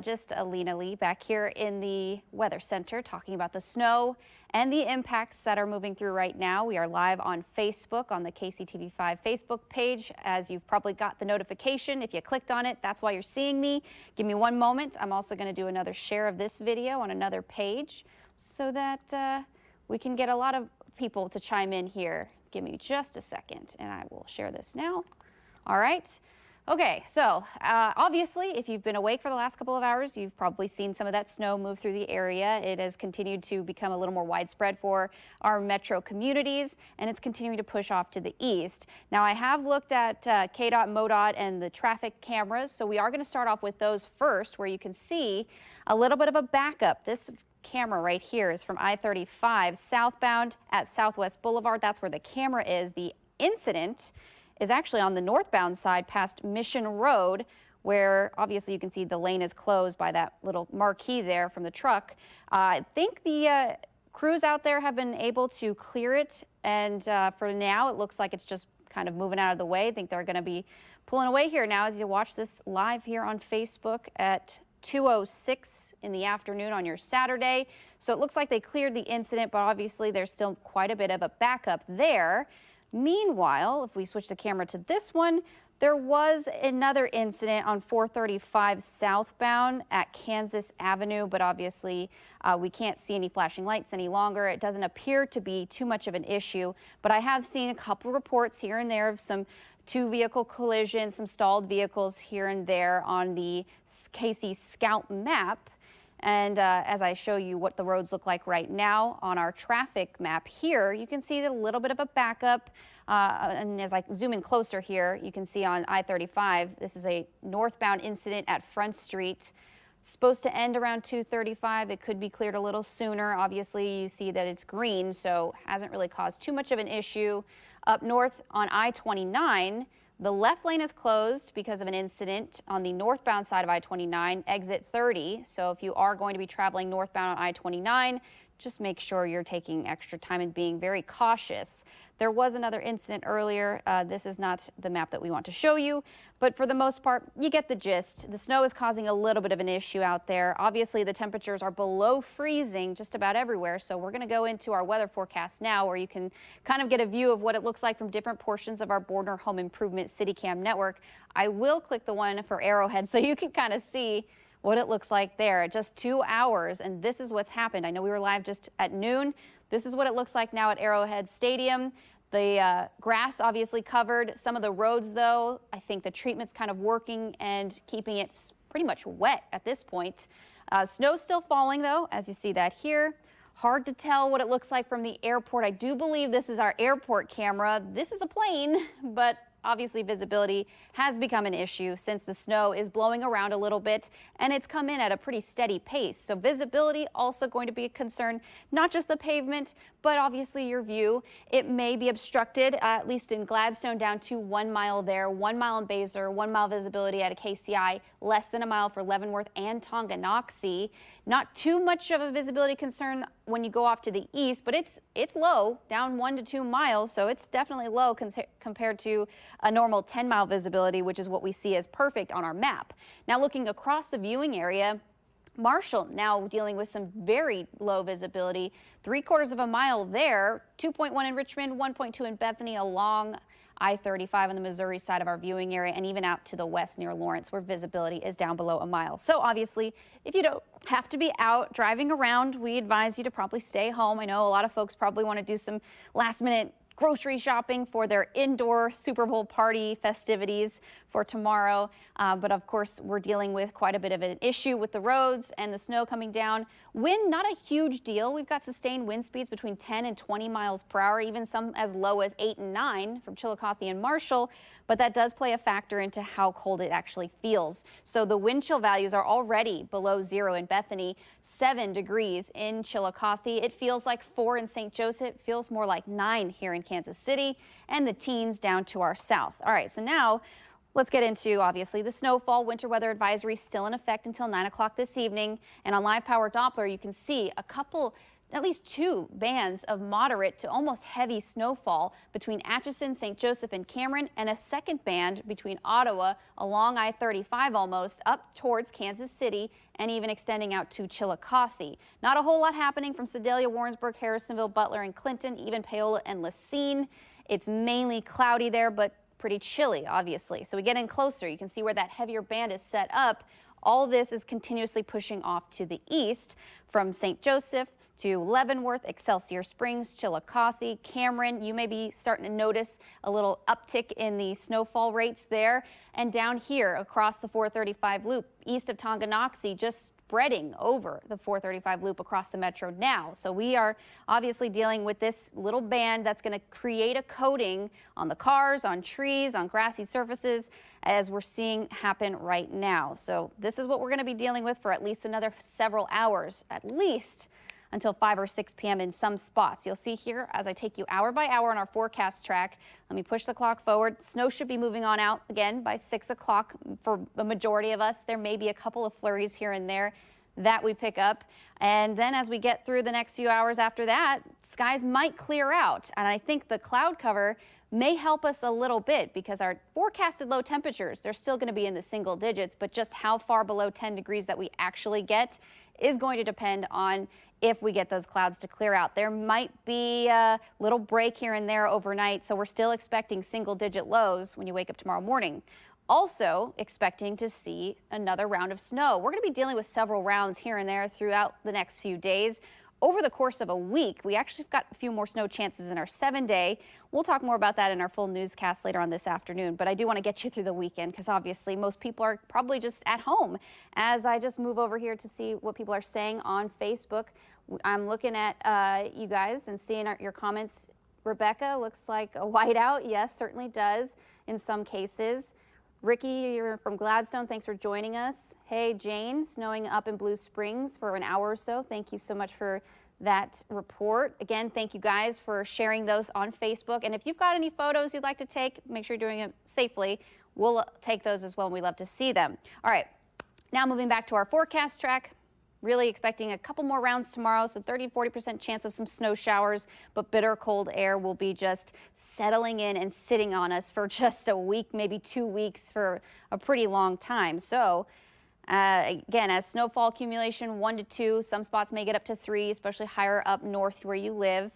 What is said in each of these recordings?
meteorologist Alena back here in the Weather Center talking about the snow and the impacts that are moving through right now. We are live on Facebook on the KCTV5 Facebook page. As you've probably got the notification, if you clicked on it, that's why you're seeing me. Give me one moment. I'm also going to do another share of this video on another page so that we can get a lot of people to chime in here. Give me just a second and I will share this now. All right. Okay, so obviously, if you've been awake for the last couple of hours, you've probably seen some of that snow move through the area. It has continued to become a little more widespread for our metro communities, and it's continuing to push off to the east. Now, I have looked at KDOT, MoDOT, and the traffic cameras, so we are going to start off with those first, where you can see a little bit of a backup. This camera right here is from I-35 southbound at Southwest Boulevard. That's where the camera is. The incident is actually on the northbound side past Mission Road, where obviously you can see the lane is closed by that little marquee there from the truck. I think the crews out there have been able to clear it, and for now it looks like it's just kind of moving out of the way. I think they're going to be pulling away here now as you watch this live here on Facebook at 2:06 in the afternoon on your Saturday. So it looks like they cleared the incident, but obviously there's still quite a bit of a backup there. Meanwhile, if we switch the camera to this one, there was another incident on 435 southbound at Kansas Avenue, but obviously we can't see any flashing lights any longer. It doesn't appear to be too much of an issue, but I have seen a couple reports here and there of some two-vehicle collisions, some stalled vehicles here and there on the KC Scout map. And as I show you what the roads look like right now on our traffic map here, you can see a little bit of a backup. And as I zoom in closer here, you can see on I-35, this is a northbound incident at Front Street. Supposed to end around 2:35. It could be cleared a little sooner. Obviously, you see that it's green, so hasn't really caused too much of an issue. Up north on I-29, the left lane is closed because of an incident on the northbound side of I-29, exit 30. So if you are going to be traveling northbound on I-29, just make sure you're taking extra time and being very cautious. There was another incident earlier. This is not the map that we want to show you, but for the most part, you get the gist. The snow is causing a little bit of an issue out there. Obviously, the temperatures are below freezing just about everywhere, so we're going to go into our weather forecast now, where you can kind of get a view of what it looks like from different portions of our Border Home Improvement CityCam network. I will click the one for Arrowhead so you can kind of see what it looks like there. Just 2 hours, and this is what's happened. I know we were live just at noon. This is what it looks like now at Arrowhead Stadium. The grass obviously covered. Some of the roads, though, I think the treatment's kind of working and keeping it pretty much wet at this point. Snow's still falling, though, as you see that here. Hard to tell what it looks like from the airport. I do believe this is our airport camera. This is a plane, but obviously visibility has become an issue since the snow is blowing around a little bit and it's come in at a pretty steady pace. So visibility also going to be a concern, not just the pavement, but obviously your view. It may be obstructed, at least in Gladstone, down to 1 mile there, 1 mile in Basler, 1 mile visibility at a KCI, less than a mile for Leavenworth and Tonganoxie. Not too much of a visibility concern when you go off to the east, but it's low, down 1 to 2 miles, so it's definitely low compared to a normal 10-mile visibility, which is what we see as perfect on our map. Now looking across the viewing area, Marshall now dealing with some very low visibility, 3/4 of a mile there, 2.1 in Richmond, 1.2 in Bethany along I-35 on the Missouri side of our viewing area, and even out to the west near Lawrence, where visibility is down below a mile. So obviously, if you don't have to be out driving around, we advise you to probably stay home. I know a lot of folks probably want to do some last-minute grocery shopping for their indoor Super Bowl party festivities for tomorrow. But of course, we're dealing with quite a bit of an issue with the roads and the snow coming down. Wind, not a huge deal. We've got sustained wind speeds between 10 and 20 miles per hour, even some as low as 8 and 9 from Chillicothe and Marshall. But that does play a factor into how cold it actually feels. So the wind chill values are already below 0 in Bethany, 7 degrees in Chillicothe. It feels like 4 in St. Joseph. It feels more like 9 here in Kansas City, and the teens down to our south. All right, so now let's get into, obviously, the snowfall. Winter weather advisory still in effect until 9 o'clock this evening. And on Live Power Doppler, you can see a couple at least 2 bands of moderate to almost heavy snowfall between Atchison, St. Joseph, and Cameron, and a second band between Ottawa along I-35 almost up towards Kansas City and even extending out to Chillicothe. Not a whole lot happening from Sedalia, Warrensburg, Harrisonville, Butler, and Clinton, even Paola and Lacine. It's mainly cloudy there, but pretty chilly, obviously. So we get in closer. You can see where that heavier band is set up. All this is continuously pushing off to the east from St. Joseph to Leavenworth, Excelsior Springs, Chillicothe, Cameron. You may be starting to notice a little uptick in the snowfall rates there. And down here across the 435 loop, east of Tonganoxie, just spreading over the 435 loop across the metro now. So we are obviously dealing with this little band that's going to create a coating on the cars, on trees, on grassy surfaces, as we're seeing happen right now. So this is what we're going to be dealing with for at least another several hours, at least until 5 or 6 p.m. in some spots. You'll see here as I take you hour by hour on our forecast track. Let me push the clock forward. Snow should be moving on out again by 6 o'clock for the majority of us. There may be a couple of flurries here and there that we pick up. And then as we get through the next few hours after that, skies might clear out. And I think the cloud cover may help us a little bit because our forecasted low temperatures, they're still going to be in the single digits, but just how far below 10 degrees that we actually get is going to depend on if we get those clouds to clear out. There might be a little break here and there overnight, so we're still expecting single-digit lows when you wake up tomorrow morning. Also expecting to see another round of snow. We're going to be dealing with several rounds here and there throughout the next few days. Over the course of a week, we actually have got a few more snow chances in our 7-day. We'll talk more about that in our full newscast later on this afternoon, but I do want to get you through the weekend because obviously most people are probably just at home. As I just move over here to see what people are saying on Facebook, I'm looking at you guys and seeing your comments. Rebecca, looks like a whiteout. Yes, certainly does in some cases. Ricky, you're from Gladstone. Thanks for joining us. Hey, Jane, snowing up in Blue Springs for an hour or so. Thank you so much for that report. Again, thank you guys for sharing those on Facebook. And if you've got any photos you'd like to take, make sure you're doing it safely. We'll take those as well, and we love to see them. All right, now moving back to our forecast track. Really expecting a couple more rounds tomorrow, so 30–40% chance of some snow showers, but bitter cold air will be just settling in and sitting on us for just a week, maybe 2 weeks, for a pretty long time. So again, as snowfall accumulation 1 to 2, some spots may get up to 3, especially higher up north where you live.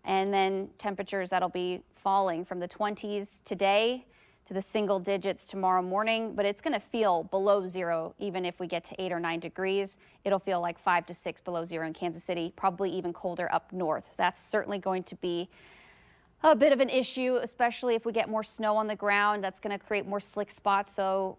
And then temperatures that'll be falling from the 20s today to the single digits tomorrow morning, but it's going to feel below 0 even if we get to 8 or 9 degrees. It'll feel like 5 to 6 below 0 in Kansas City, probably even colder up north. That's certainly going to be a bit of an issue, especially if we get more snow on the ground. That's going to create more slick spots. So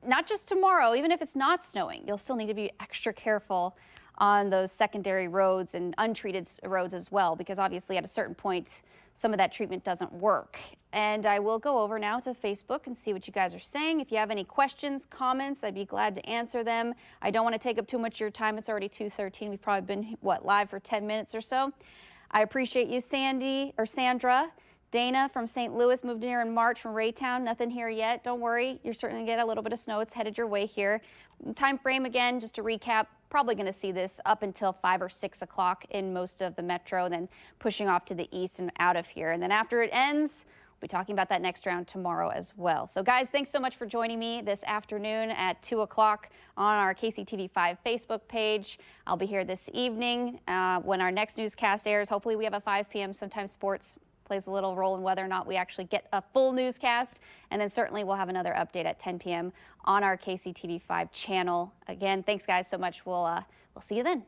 not just tomorrow, even if it's not snowing, you'll still need to be extra careful on those secondary roads and untreated roads as well, because obviously at a certain point, some of that treatment doesn't work. And I will go over now to Facebook and see what you guys are saying. If you have any questions, comments, I'd be glad to answer them. I don't want to take up too much of your time. It's already 2:13. We've probably been, live for 10 minutes or so. I appreciate you, Sandra. Dana from St. Louis moved in here in March from Raytown. Nothing here yet. Don't worry. You're certainly going to get a little bit of snow. It's headed your way here. Time frame again, just to recap, probably going to see this up until 5 or 6 o'clock in most of the metro, then pushing off to the east and out of here. And then after it ends, we'll be talking about that next round tomorrow as well. So guys, thanks so much for joining me this afternoon at 2 o'clock on our KCTV5 Facebook page. I'll be here this evening when our next newscast airs. Hopefully we have a 5 p.m. Sometimes sports plays a little role in whether or not we actually get a full newscast. And then certainly we'll have another update at 10 p.m. on our KCTV5 channel. Again, thanks guys so much. We'll see you then.